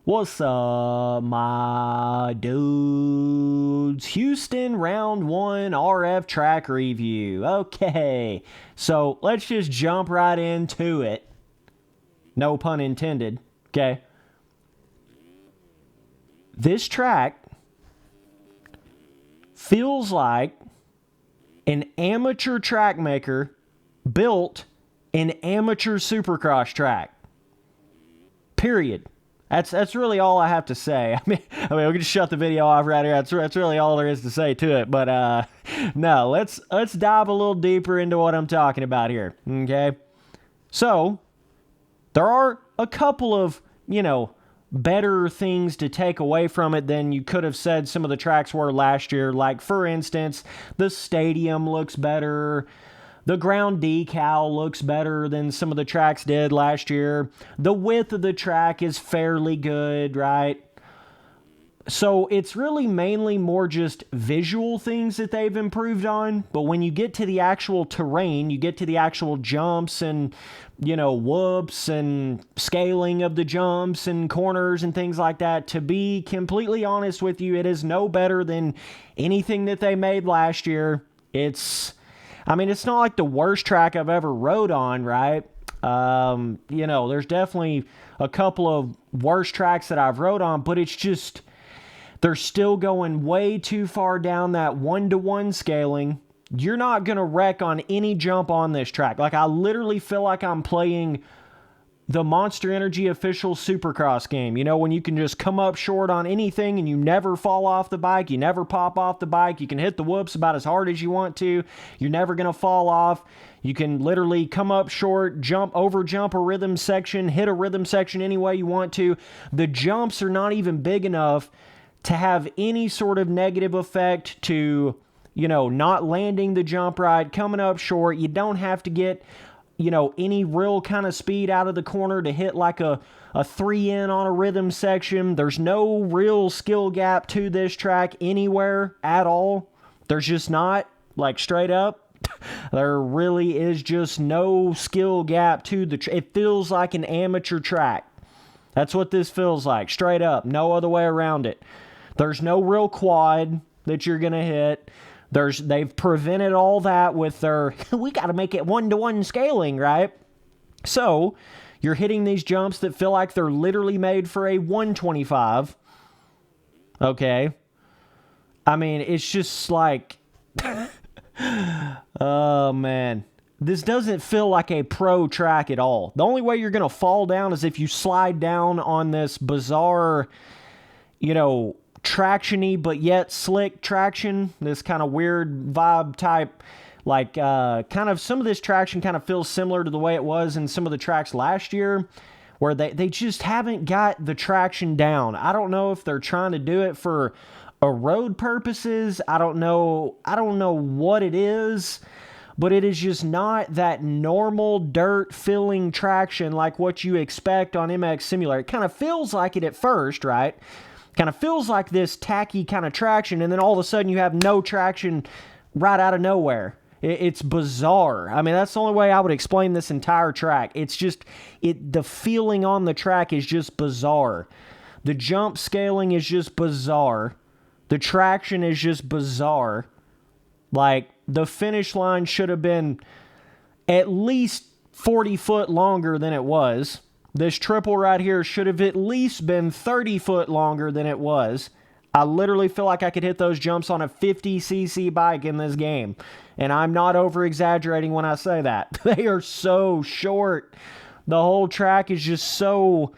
What's up, my dudes? Houston round 1 RF track review. Okay, so let's just jump right into it. No pun intended, okay? This track feels like an amateur track maker built an amateur Supercross track. Period. That's really all I have to say. I mean, we can just shut the video off right here. That's really all there is to say to it. But no, let's dive a little deeper into what I'm talking about here. Okay, so there are a couple of better things to take away from it than you could have said some of the tracks were last year. Like, for instance, the stadium looks better. The ground decal looks better than some of the tracks did last year. The width of the track is fairly good, right? So it's really mainly more just visual things that they've improved on. But when you get to the actual terrain, you get to the actual jumps and, whoops and scaling of the jumps and corners and things like that. To be completely honest with you, it is no better than anything that they made last year. It's not like the worst track I've ever rode on, right? There's definitely a couple of worse tracks that I've rode on, but it's just, they're still going way too far down that 1-to-1 scaling. You're not going to wreck on any jump on this track. Like, I literally feel like I'm playing the Monster Energy official Supercross game. When you can just come up short on anything and you never fall off the bike, you never pop off the bike, you can hit the whoops about as hard as you want to, you're never going to fall off. You can literally come up short, over jump a rhythm section, hit a rhythm section any way you want to. The jumps are not even big enough to have any sort of negative effect to, not landing the jump right, coming up short. You don't have to get any real kind of speed out of the corner to hit like a 3-in on a rhythm section. There's no real skill gap to this track anywhere at all. There's just not, like, straight up. There really is just no skill gap to it feels like an amateur track. That's what this feels like, straight up. No other way around it. There's no real quad that you're going to hit. They've prevented all that with their, we got to make it 1-to-1 scaling, right? So you're hitting these jumps that feel like they're literally made for a 125. Okay. It's just like, oh man, this doesn't feel like a pro track at all. The only way you're going to fall down is if you slide down on this bizarre, traction-y but yet slick traction, this kind of weird vibe type, like kind of some of this traction kind of feels similar to the way it was in some of the tracks last year, where they just haven't got the traction down. I don't know if they're trying to do it for a road purposes. I don't know what it is, but it is just not that normal dirt filling traction like what you expect on MX Simulator. It kind of feels like it at first, right? Kind of feels like this tacky kind of traction, and then all of a sudden you have no traction right out of nowhere. It's bizarre. That's the only way I would explain this entire track. It's just, the feeling on the track is just bizarre. The jump scaling is just bizarre. The traction is just bizarre. Like, the finish line should have been at least 40 foot longer than it was. This triple right here should have at least been 30 foot longer than it was. I literally feel like I could hit those jumps on a 50cc bike in this game. And I'm not over-exaggerating when I say that. They are so short. The whole track is just so...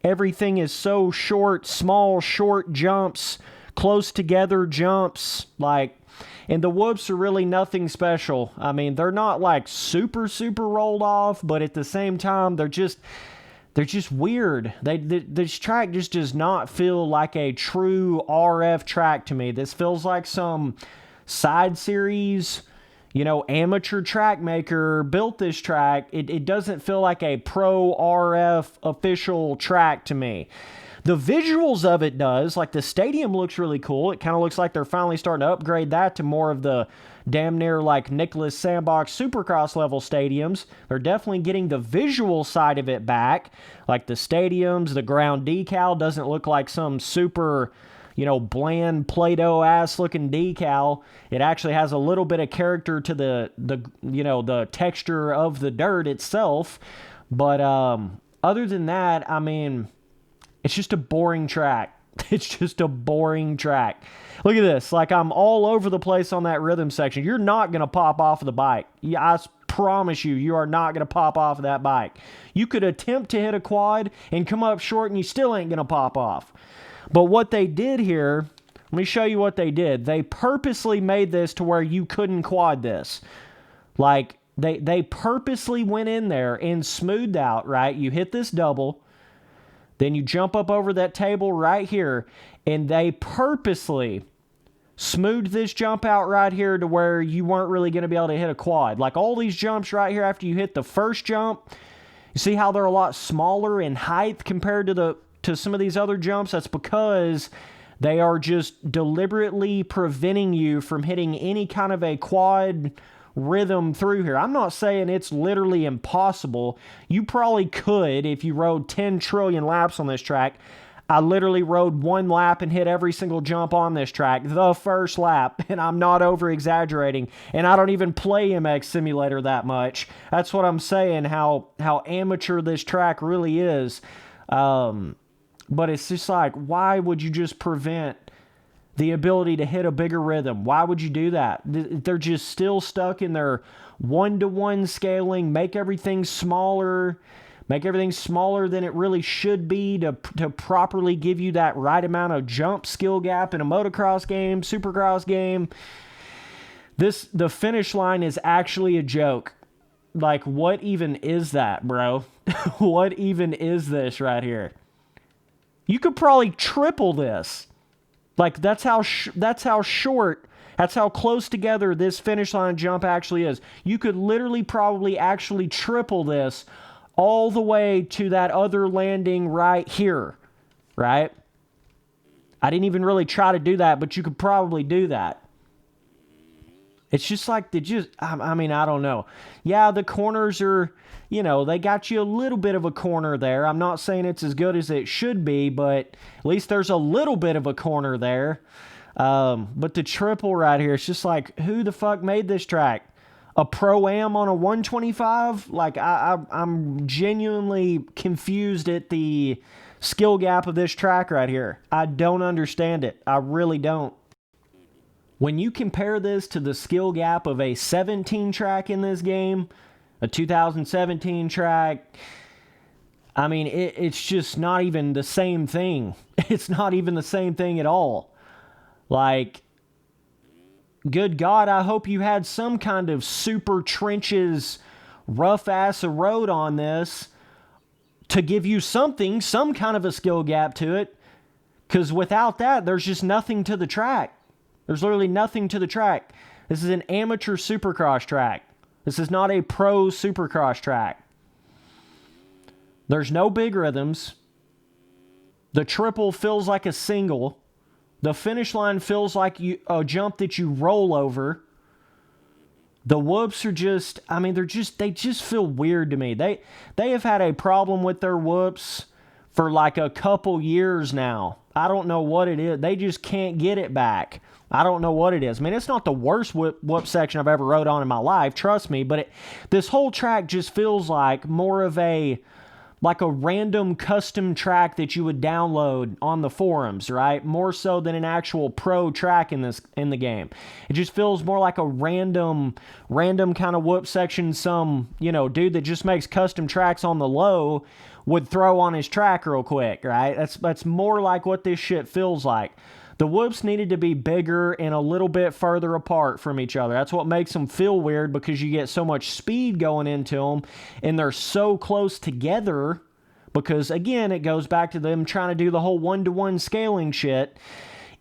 Everything is so short, small, short jumps, close together jumps. And the whoops are really nothing special. They're not like super, super rolled off, but at the same time, they're just weird. This track just does not feel like a true RF track to me. This feels like some side series, amateur track maker built this track. It doesn't feel like a pro RF official track to me. The visuals of it does. Like, the stadium looks really cool. It kind of looks like they're finally starting to upgrade that to more of the damn near like Nicholas Sandbox Supercross level stadiums. They're definitely getting the visual side of it back. Like the stadiums, the ground decal doesn't look like some super, bland Play-Doh ass looking decal. It actually has a little bit of character to the texture of the dirt itself. But other than that, I mean, it's just a boring track. It's just a boring track. Look at this. Like, I'm all over the place on that rhythm section. You're not going to pop off of the bike. I promise you are not going to pop off of that bike. You could attempt to hit a quad and come up short and you still ain't going to pop off. But what they did here, let me show you what they did. They purposely made this to where you couldn't quad this. Like, they purposely went in there and smoothed out, right? You hit this double. Then you jump up over that table right here, and they purposely smoothed this jump out right here to where you weren't really going to be able to hit a quad. Like all these jumps right here after you hit the first jump, you see how they're a lot smaller in height compared to some of these other jumps? That's because they are just deliberately preventing you from hitting any kind of a quad rhythm through here. I'm not saying it's literally impossible. You probably could if you rode 10 trillion laps on this track. I literally rode one lap and hit every single jump on this track, the first lap, and I'm not over exaggerating. And I don't even play MX Simulator that much. That's what I'm saying, how amateur this track really is. But it's just like, why would you just prevent the ability to hit a bigger rhythm? Why would you do that? They're just still stuck in their one-to-one scaling, make everything smaller than it really should be to properly give you that right amount of jump skill gap in a motocross game, supercross game. The finish line is actually a joke. Like, what even is that, bro? What even is this right here? You could probably triple this. Like, that's how short, that's how close together this finish line jump actually is. You could literally probably actually triple this all the way to that other landing right here, right? I didn't even really try to do that, but you could probably do that. It's just like, I mean, I don't know. Yeah, the corners are, they got you a little bit of a corner there. I'm not saying it's as good as it should be, but at least there's a little bit of a corner there. But the triple right here, it's just like, who the fuck made this track? A Pro-Am on a 125? Like, I'm genuinely confused at the skill gap of this track right here. I don't understand it. I really don't. When you compare this to the skill gap of a 17 track in this game, a 2017 track, I mean, it's just not even the same thing. It's not even the same thing at all. Like, good God, I hope you had some kind of super trenches, rough-ass road on this to give you some kind of a skill gap to it. Because without that, there's just nothing to the track. There's literally nothing to the track. This is an amateur supercross track. This is not a pro supercross track. There's no big rhythms. The triple feels like a single. The finish line feels like a jump that you roll over. The whoops are just, I mean, they just feel weird to me. They have had a problem with their whoops for like a couple years now. I don't know what it is. They just can't get it back. I don't know what it is. I mean, it's not the worst whoop section I've ever rode on in my life, trust me, but this whole track just feels like more of a random custom track that you would download on the forums, right? More so than an actual pro track in the game. It just feels more like a random kind of whoop section some, dude that just makes custom tracks on the low would throw on his track real quick, right? That's more like what this shit feels like. The whoops needed to be bigger and a little bit further apart from each other. That's what makes them feel weird, because you get so much speed going into them and they're so close together, because again, it goes back to them trying to do the whole one-to-one scaling shit.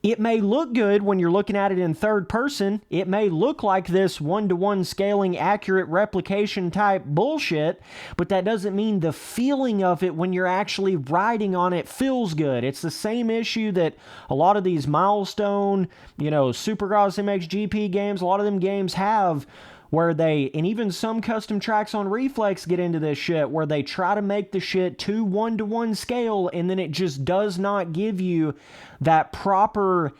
It may look good when you're looking at it in third person. It may look like this one-to-one scaling, accurate replication type bullshit, but that doesn't mean the feeling of it when you're actually riding on it feels good. It's the same issue that a lot of these milestone, Supercross MXGP games, a lot of them games have, where they, and even some custom tracks on Reflex get into this shit, where they try to make the shit too one-to-one scale, and then it just does not give you that proper,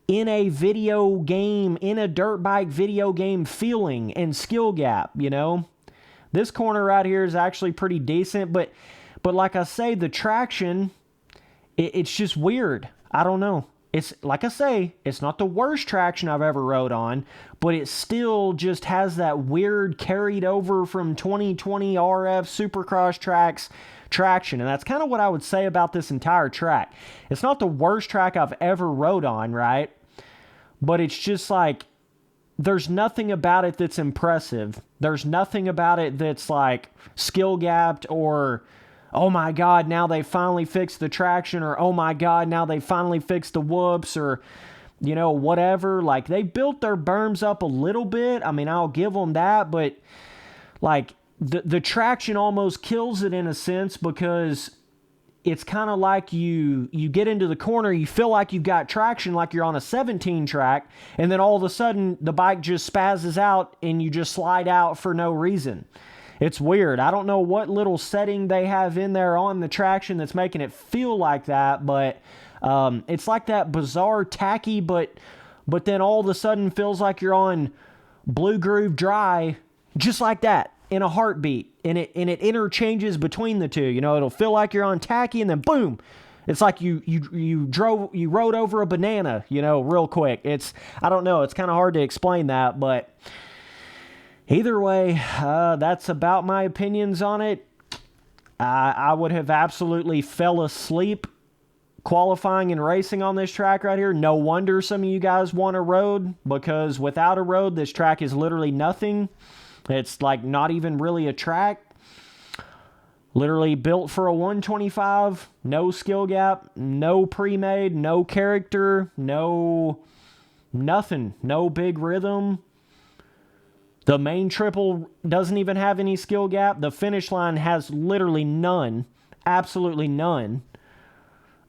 in a video game, in a dirt bike video game feeling and skill gap, This corner right here is actually pretty decent, but like I say, the traction, it's just weird. I don't know. It's, like I say, it's not the worst traction I've ever rode on, but it still just has that weird carried over from 2020 RF Supercross tracks traction. And that's kind of what I would say about this entire track. It's not the worst track I've ever rode on, right? But it's just like, there's nothing about it that's impressive. There's nothing about it that's like skill gapped, or oh my God, now they finally fixed the traction, or oh my God, now they finally fixed the whoops, or, whatever. Like, they built their berms up a little bit. I mean, I'll give them that, but like the traction almost kills it in a sense, because it's kind of like you get into the corner, you feel like you've got traction like you're on a 17 track, and then all of a sudden the bike just spazzes out and you just slide out for no reason. It's weird. I don't know what little setting they have in there on the traction that's making it feel like that, but it's like that bizarre tacky, but then all of a sudden feels like you're on Blue Groove Dry, just like that, in a heartbeat, and it interchanges between the two. It'll feel like you're on tacky, and then boom, it's like you rode over a banana, real quick. I don't know. It's kind of hard to explain that, but either way, that's about my opinions on it. I would have absolutely fell asleep qualifying and racing on this track right here. No wonder some of you guys want a road, because without a road, this track is literally nothing. It's like not even really a track. Literally built for a 125, no skill gap, no pre-made, no character, no nothing, no big rhythm. The main triple doesn't even have any skill gap. The finish line has literally none. Absolutely none.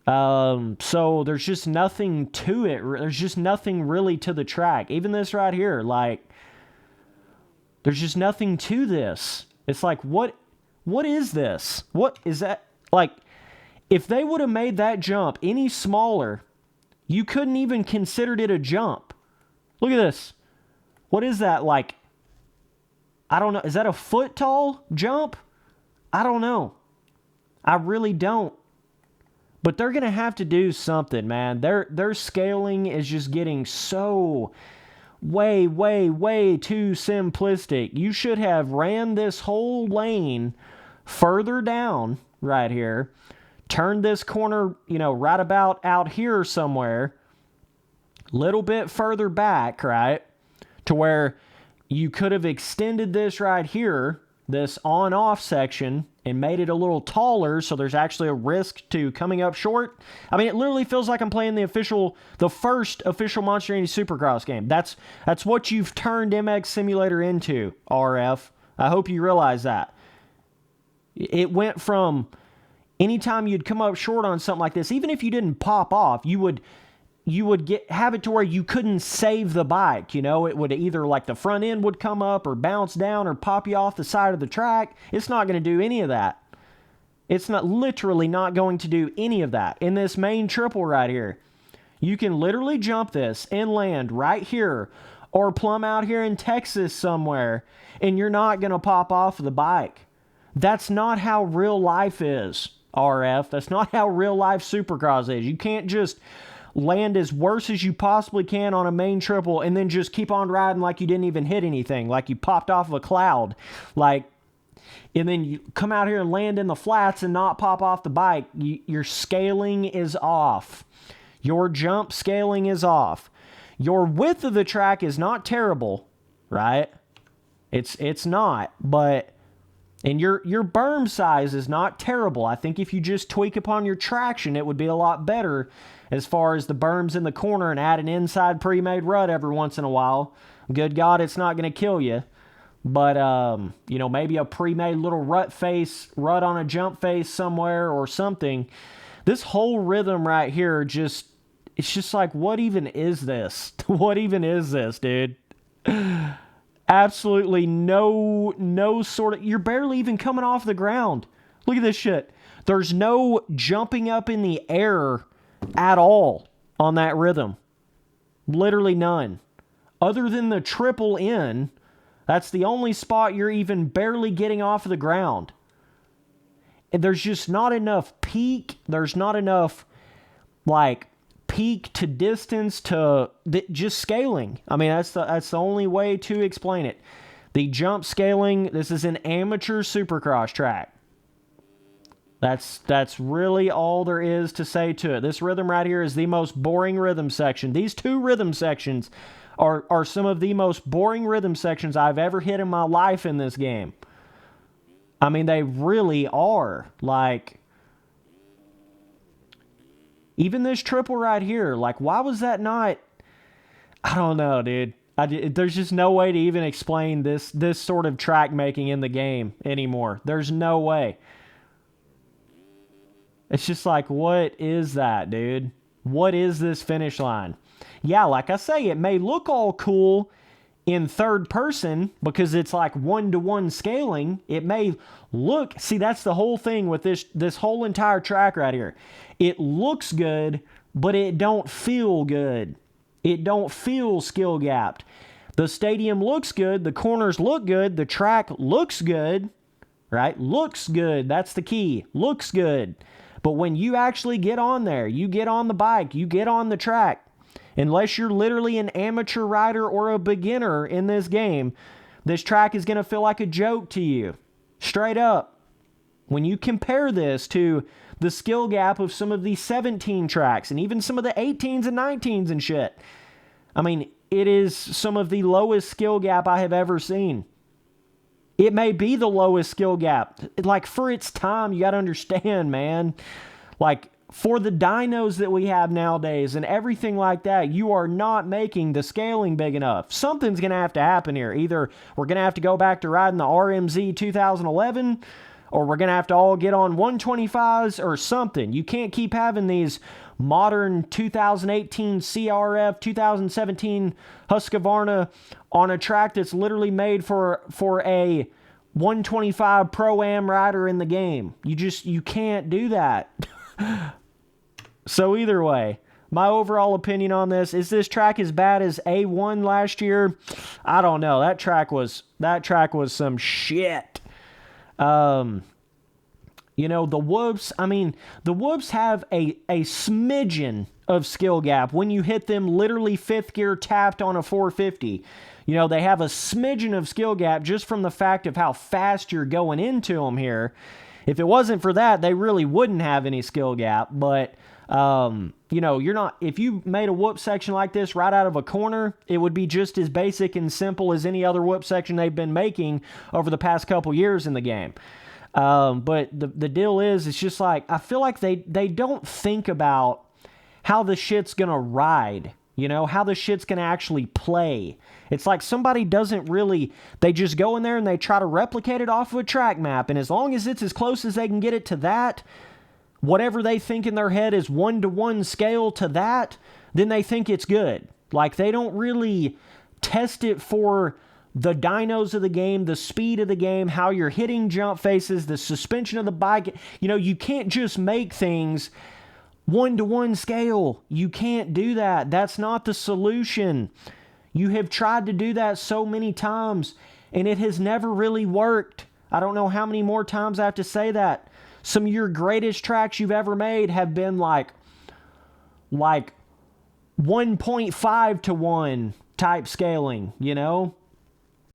So there's just nothing to it. There's just nothing really to the track. Even this right here, like, there's just nothing to this. It's like, what is this? What is that? Like, if they would have made that jump any smaller, you couldn't even considered it a jump. Look at this. What is that, like? I don't know. Is that a foot tall jump? I don't know. I really don't. But they're going to have to do something, man. Their scaling is just getting so way, way, way too simplistic. You should have ran this whole lane further down right here. Turned this corner, right about out here somewhere. Little bit further back, right? To where you could have extended this right here, this on-off section, and made it a little taller, so there's actually a risk to coming up short. I mean, it literally feels like I'm playing the first official Monster Energy Supercross game. That's what you've turned MX Simulator into, RF. I hope you realize that. It went from anytime you'd come up short on something like this, even if you didn't pop off, you would have it to where you couldn't save the bike. It would either, like, the front end would come up or bounce down or pop you off the side of the track. It's not going to do any of that. It's literally not going to do any of that. In this main triple right here, you can literally jump this and land right here, or plumb out here in Texas somewhere, and you're not going to pop off the bike. That's not how real life is, RF. That's not how real life Supercross is. You can't just land as worse as you possibly can on a main triple and then just keep on riding like you didn't even hit anything, like you popped off of a cloud, and then you come out here and land in the flats and not pop off the bike. Your scaling is off. Your jump scaling is off. Your width of the track is not terrible, right? It's not, but And your berm size is not terrible. I think if you just tweak upon your traction, it would be a lot better as far as the berms in the corner and add an inside pre-made rut every once in a while. Good God, it's not going to kill you. But, maybe a pre-made little rut on a jump face somewhere or something. This whole rhythm right here it's just like, what even is this? What even is this, dude? Absolutely no sort of... You're barely even coming off the ground. Look at this shit. There's no jumping up in the air at all on that rhythm. Literally none. Other than the triple in, that's the only spot you're even barely getting off of the ground. And there's just not enough peak. There's not enough, peak to distance to just scaling. I mean, that's the only way to explain it. The jump scaling, this is an amateur Supercross track. That's really all there is to say to it. This rhythm right here is the most boring rhythm section. These two rhythm sections are some of the most boring rhythm sections I've ever hit in my life in this game. I mean, they really are. Even this triple right here, why was that not... I don't know, dude. There's just no way to even explain this sort of track making in the game anymore. There's no way. It's just what is that, dude? What is this finish line? Yeah, like I say, it may look all cool in third person because it's one-to-one scaling. It may look... See, that's the whole thing with this whole entire track right here. It looks good, but it don't feel good. It don't feel skill gapped. The stadium looks good. The corners look good. The track looks good, right? Looks good. That's the key. Looks good. But when you actually get on there, you get on the bike, you get on the track, unless you're literally an amateur rider or a beginner in this game, this track is going to feel like a joke to you. Straight up. When you compare this to the skill gap of some of the 17 tracks and even some of the 18s and 19s and shit, I mean, it is some of the lowest skill gap I have ever seen. It may be the lowest skill gap. For its time, you got to understand, man. For the dynos that we have nowadays and everything like that, you are not making the scaling big enough. Something's going to have to happen here. Either we're going to have to go back to riding the RMZ 2011, or we're going to have to all get on 125s or something. You can't keep having these modern 2018 CRF, 2017 Husqvarna on a track that's literally made for a 125 Pro-Am rider in the game. You can't do that. So either way, my overall opinion on this, is this track as bad as A1 last year? I don't know. That track was some shit. The whoops, the whoops have a smidgen of skill gap when you hit them literally fifth gear tapped on a 450. They have a smidgen of skill gap just from the fact of how fast you're going into them here. If it wasn't for that, they really wouldn't have any skill gap. But, you're not... If you made a whoop section like this right out of a corner, it would be just as basic and simple as any other whoop section they've been making over the past couple years in the game. But the deal is, it's just I feel like they don't think about how the shit's gonna ride, how the shit's gonna actually play. It's somebody doesn't really, they just go in there and they try to replicate it off of a track map, and as long as it's as close as they can get it to that, whatever they think in their head is one-to-one scale to that, then they think it's good. They don't really test it for the dynos of the game, the speed of the game, how you're hitting jump faces, the suspension of the bike. You can't just make things one-to-one scale. You can't do that. That's not the solution. You have tried to do that so many times, and it has never really worked. I don't know how many more times I have to say that. Some of your greatest tracks you've ever made have been 1.5 to 1 type scaling,